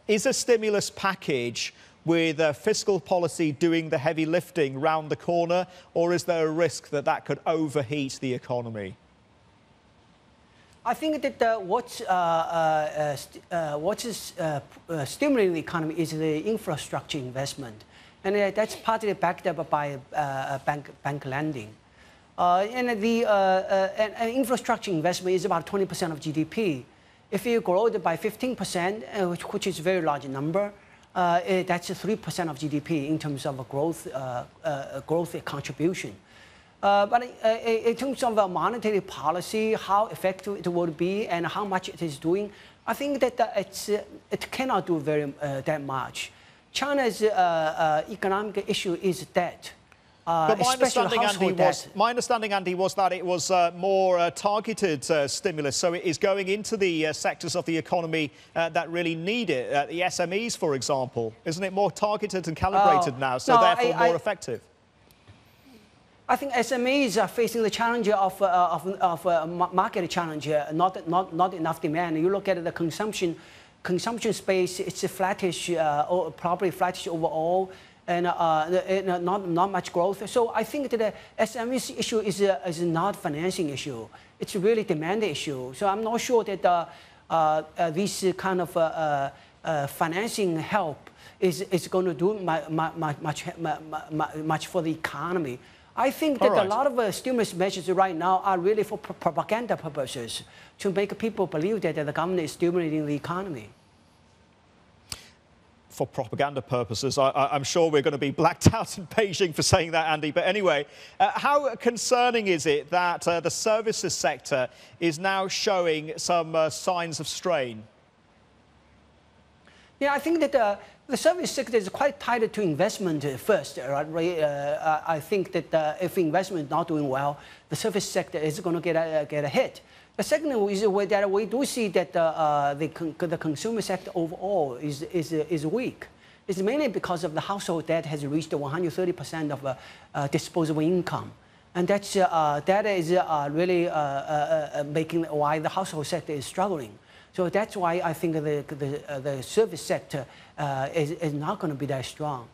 is a stimulus package with fiscal policy doing the heavy lifting round the corner, or is there a risk that that could overheat the economy? I think that what is stimulating the economy is the infrastructure investment, and that's partly backed up by bank lending. And the infrastructure investment is about 20% of GDP. If you grow it by 15%, which is a very large number, that's 3% of GDP in terms of growth contribution. But in terms of monetary policy, how effective it would be and how much it is doing, I think that it cannot do that much. China's economic issue is debt. But my understanding, Andy, was that it was more targeted stimulus, so it is going into the sectors of the economy that really need it, the SMEs, for example. Isn't it more targeted and calibrated now, so therefore more effective? I think SMEs are facing the challenge of market challenge, not enough demand. You look at the consumption space; it's flattish, or probably flattish overall, and not much growth. So I think that the SMEs issue is not financing issue; it's really demand issue. So I'm not sure that this kind of financing help is going to do much for the economy. I think that a lot of stimulus measures right now are really for propaganda purposes, to make people believe that the government is stimulating the economy. For propaganda purposes, I'm sure we're going to be blacked out in Beijing for saying that, Andy. But anyway, how concerning is it that the services sector is now showing some signs of strain? Yeah, I think that the service sector is quite tied to investment first, right? I think that if investment is not doing well, the service sector is going to get a hit. The second is that we do see that the consumer sector overall is weak. It's mainly because of the household debt has reached 130% of disposable income, and that is really making why the household sector is struggling. So that's why I think the service sector is not going to be that strong.